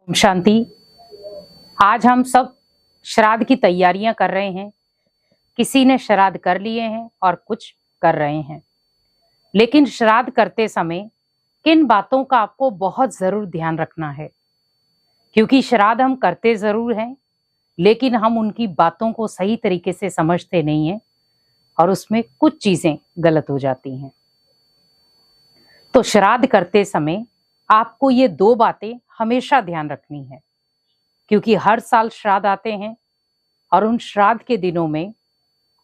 ओम शांति। आज हम सब श्राद्ध की तैयारियां कर रहे हैं। किसी ने श्राद्ध कर लिए हैं और कुछ कर रहे हैं। लेकिन श्राद्ध करते समय किन बातों का आपको बहुत जरूर ध्यान रखना है, क्योंकि श्राद्ध हम करते जरूर हैं लेकिन हम उनकी बातों को सही तरीके से समझते नहीं हैं और उसमें कुछ चीजें गलत हो जाती हैं। तो श्राद्ध करते समय आपको ये दो बातें हमेशा ध्यान रखनी है, क्योंकि हर साल श्राद्ध आते हैं और उन श्राद्ध के दिनों में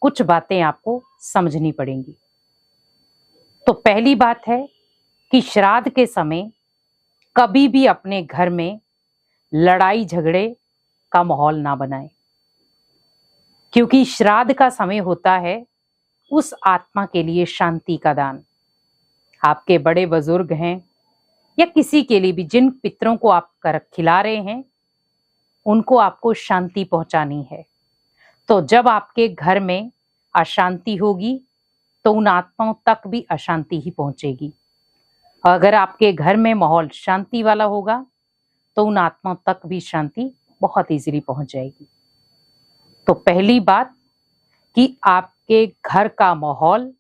कुछ बातें आपको समझनी पड़ेंगी। तो पहली बात है कि श्राद्ध के समय कभी भी अपने घर में लड़ाई झगड़े का माहौल ना बनाएं, क्योंकि श्राद्ध का समय होता है उस आत्मा के लिए शांति का दान। आपके बड़े बुजुर्ग हैं या किसी के लिए भी, जिन पितरों को आप खिला रहे हैं, उनको आपको शांति पहुंचानी है। तो जब आपके घर में अशांति होगी तो उन आत्माओं तक भी अशांति ही पहुंचेगी। अगर आपके घर में माहौल शांति वाला होगा तो उन आत्माओं तक भी शांति बहुत इजीली पहुंच जाएगी। तो पहली बात कि आपके घर का माहौल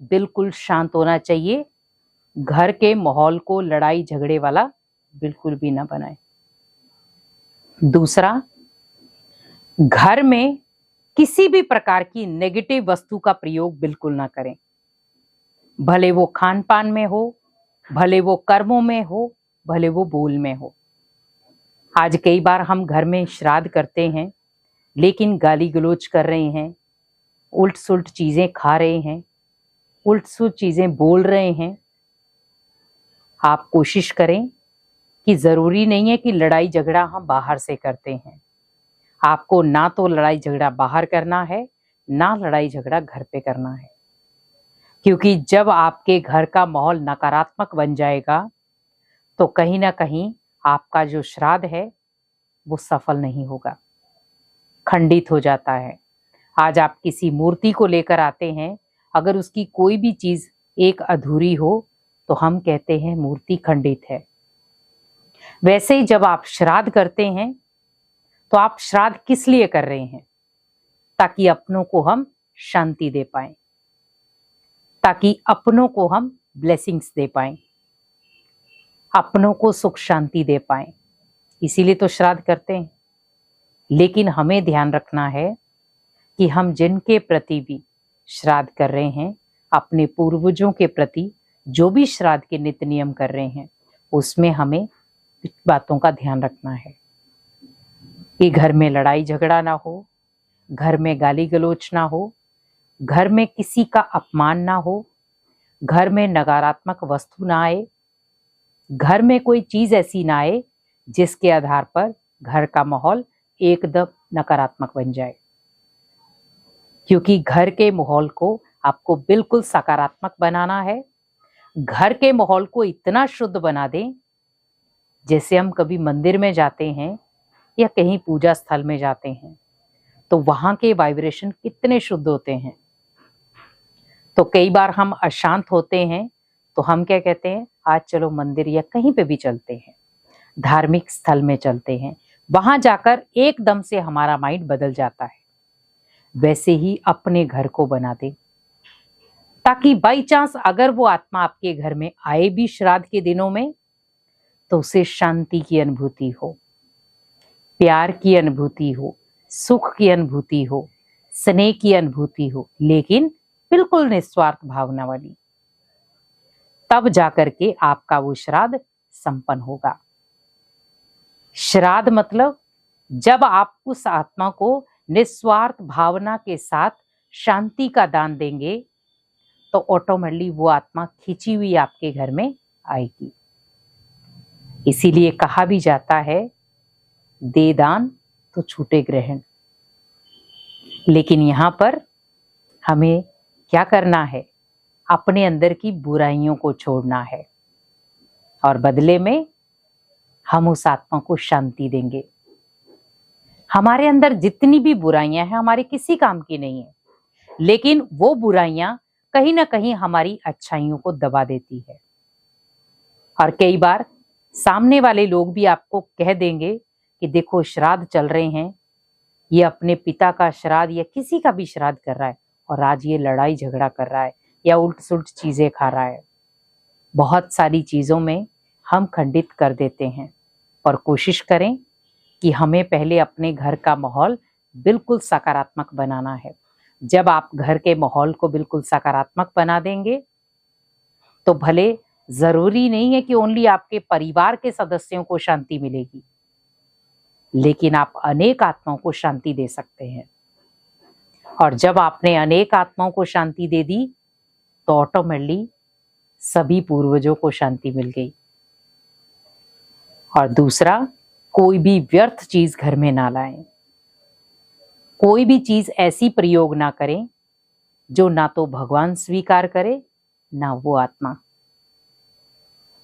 बिल्कुल शांत होना चाहिए। घर के माहौल को लड़ाई झगड़े वाला बिल्कुल भी ना बनाए। दूसरा, घर में किसी भी प्रकार की नेगेटिव वस्तु का प्रयोग बिल्कुल ना करें, भले वो खान पान में हो, भले वो कर्मों में हो, भले वो बोल में हो। आज कई बार हम घर में श्राद्ध करते हैं लेकिन गाली गलौज कर रहे हैं, उल्ट सुल्ट चीजें खा रहे हैं, उल्ट सुल्ट चीजें बोल रहे हैं। आप कोशिश करें कि जरूरी नहीं है कि लड़ाई झगड़ा हम बाहर से करते हैं। आपको ना तो लड़ाई झगड़ा बाहर करना है, ना लड़ाई झगड़ा घर पे करना है, क्योंकि जब आपके घर का माहौल नकारात्मक बन जाएगा तो कहीं ना कहीं आपका जो श्राद्ध है वो सफल नहीं होगा, खंडित हो जाता है। आज आप किसी मूर्ति को लेकर आते हैं, अगर उसकी कोई भी चीज एक अधूरी हो तो हम कहते हैं मूर्ति खंडित है। वैसे ही जब आप श्राद्ध करते हैं तो आप श्राद्ध किस लिए कर रहे हैं? ताकि अपनों को हम शांति दे पाएं, ताकि अपनों को हम ब्लेसिंग्स दे पाएं, अपनों को सुख शांति दे पाएं। इसीलिए तो श्राद्ध करते हैं। लेकिन हमें ध्यान रखना है कि हम जिनके प्रति भी श्राद्ध कर रहे हैं, अपने पूर्वजों के प्रति जो भी श्राद्ध के नित्य नियम कर रहे हैं, उसमें हमें बातों का ध्यान रखना है कि घर में लड़ाई झगड़ा ना हो, घर में गाली गलौज ना हो, घर में किसी का अपमान ना हो, घर में नकारात्मक वस्तु ना आए, घर में कोई चीज ऐसी ना आए जिसके आधार पर घर का माहौल एकदम नकारात्मक बन जाए। क्योंकि घर के माहौल को आपको बिल्कुल सकारात्मक बनाना है। घर के माहौल को इतना शुद्ध बना दें, जैसे हम कभी मंदिर में जाते हैं या कहीं पूजा स्थल में जाते हैं तो वहां के वाइब्रेशन कितने शुद्ध होते हैं। तो कई बार हम अशांत होते हैं तो हम क्या कहते हैं, आज चलो मंदिर या कहीं पे भी चलते हैं, धार्मिक स्थल में चलते हैं, वहां जाकर एकदम से हमारा माइंड बदल जाता है। वैसे ही अपने घर को बना दे, ताकि बाई चांस अगर वो आत्मा आपके घर में आए भी श्राद्ध के दिनों में तो उसे शांति की अनुभूति हो, प्यार की अनुभूति हो, सुख की अनुभूति हो, स्नेह की अनुभूति हो, लेकिन बिल्कुल निस्वार्थ भावना वाली। तब जाकर के आपका वो श्राद्ध संपन्न होगा। श्राद्ध मतलब जब आप उस आत्मा को निस्वार्थ भावना के साथ शांति का दान देंगे तो ऑटोमेटिकली वो आत्मा खींची हुई आपके घर में आएगी। इसीलिए कहा भी जाता है, दे दान तो छूटे ग्रहण। लेकिन यहाँ पर हमें क्या करना है, अपने अंदर की बुराइयों को छोड़ना है और बदले में हम उस आत्मा को शांति देंगे। हमारे अंदर जितनी भी बुराइयां हैं हमारे किसी काम की नहीं है, लेकिन वो बुराइयां कहीं ना कहीं हमारी अच्छाइयों को दबा देती है। और कई बार सामने वाले लोग भी आपको कह देंगे कि देखो श्राद्ध चल रहे हैं, ये अपने पिता का श्राद्ध या किसी का भी श्राद्ध कर रहा है और आज ये लड़ाई झगड़ा कर रहा है या उल्ट सुल्ट चीजें खा रहा है। बहुत सारी चीजों में हम खंडित कर देते हैं, पर कोशिश करें कि हमें पहले अपने घर का माहौल बिल्कुल सकारात्मक बनाना है। जब आप घर के माहौल को बिल्कुल सकारात्मक बना देंगे तो भले जरूरी नहीं है कि ओनली आपके परिवार के सदस्यों को शांति मिलेगी, लेकिन आप अनेक आत्माओं को शांति दे सकते हैं। और जब आपने अनेक आत्माओं को शांति दे दी तो ऑटोमेटिकली सभी पूर्वजों को शांति मिल गई। और दूसरा, कोई भी व्यर्थ चीज घर में ना लाएं। कोई भी चीज ऐसी प्रयोग ना करें जो ना तो भगवान स्वीकार करे ना वो आत्मा।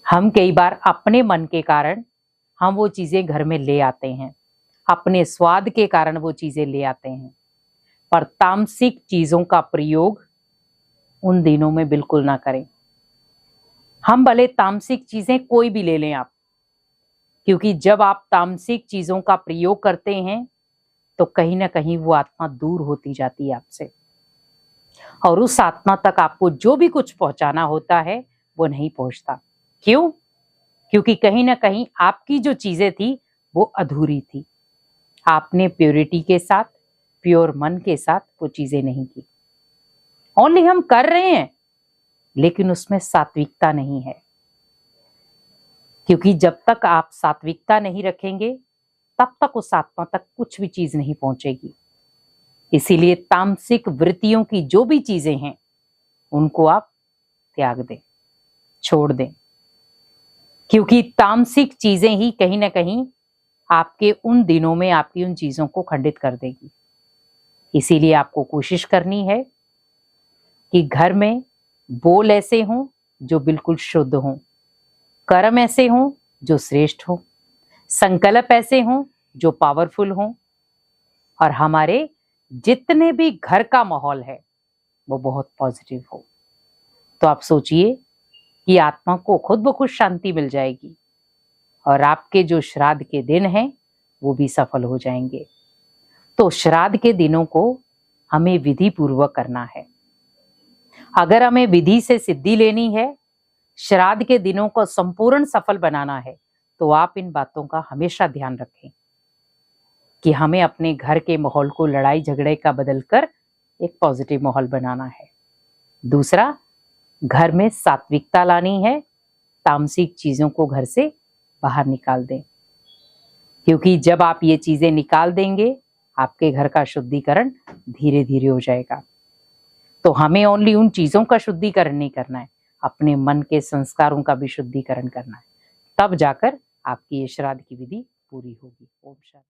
हम कई बार अपने मन के कारण हम वो चीजें घर में ले आते हैं, अपने स्वाद के कारण वो चीजें ले आते हैं, पर तामसिक चीजों का प्रयोग उन दिनों में बिल्कुल ना करें। हम भले तामसिक चीजें कोई भी ले लें आप, क्योंकि जब आप तामसिक चीजों का प्रयोग करते हैं तो कहीं ना कहीं वो आत्मा दूर होती जाती है आपसे, और उस आत्मा तक आपको जो भी कुछ पहुंचाना होता है वो नहीं पहुंचता। क्यों? क्योंकि कहीं ना कहीं आपकी जो चीजें थी वो अधूरी थी। आपने प्योरिटी के साथ, प्योर मन के साथ वो चीजें नहीं की। ओनली हम कर रहे हैं लेकिन उसमें सात्विकता नहीं है, क्योंकि जब तक आप सात्विकता नहीं रखेंगे तब तक उस आत्मा तक कुछ भी चीज नहीं पहुंचेगी। इसीलिए तामसिक वृत्तियों की जो भी चीजें हैं उनको आप त्याग दें, छोड़ दें, क्योंकि तामसिक चीजें ही कहीं ना कहीं आपके उन दिनों में आपकी उन चीजों को खंडित कर देगी। इसीलिए आपको कोशिश करनी है कि घर में बोल ऐसे हों जो बिल्कुल शुद्ध हों, कर्म ऐसे हों जो श्रेष्ठ हों, संकल्प ऐसे हों जो पावरफुल हों, और हमारे जितने भी घर का माहौल है वो बहुत पॉजिटिव हो। तो आप सोचिए कि आत्मा को खुद ब खुद शांति मिल जाएगी और आपके जो श्राद्ध के दिन हैं वो भी सफल हो जाएंगे। तो श्राद्ध के दिनों को हमें विधि पूर्वक करना है। अगर हमें विधि से सिद्धि लेनी है, श्राद्ध के दिनों को संपूर्ण सफल बनाना है, तो आप इन बातों का हमेशा ध्यान रखें कि हमें अपने घर के माहौल को लड़ाई झगड़े का बदलकर एक पॉजिटिव माहौल बनाना है। दूसरा, घर में सात्विकता लानी है, तामसिक चीजों को घर से बाहर निकाल दें, क्योंकि जब आप ये चीजें निकाल देंगे आपके घर का शुद्धिकरण धीरे धीरे हो जाएगा। तो हमें ओनली उन चीजों का शुद्धिकरण नहीं करना है, अपने मन के संस्कारों का भी शुद्धिकरण करना है, तब जाकर आपकी ये श्राद्ध की विधि पूरी होगी। ओम शांति।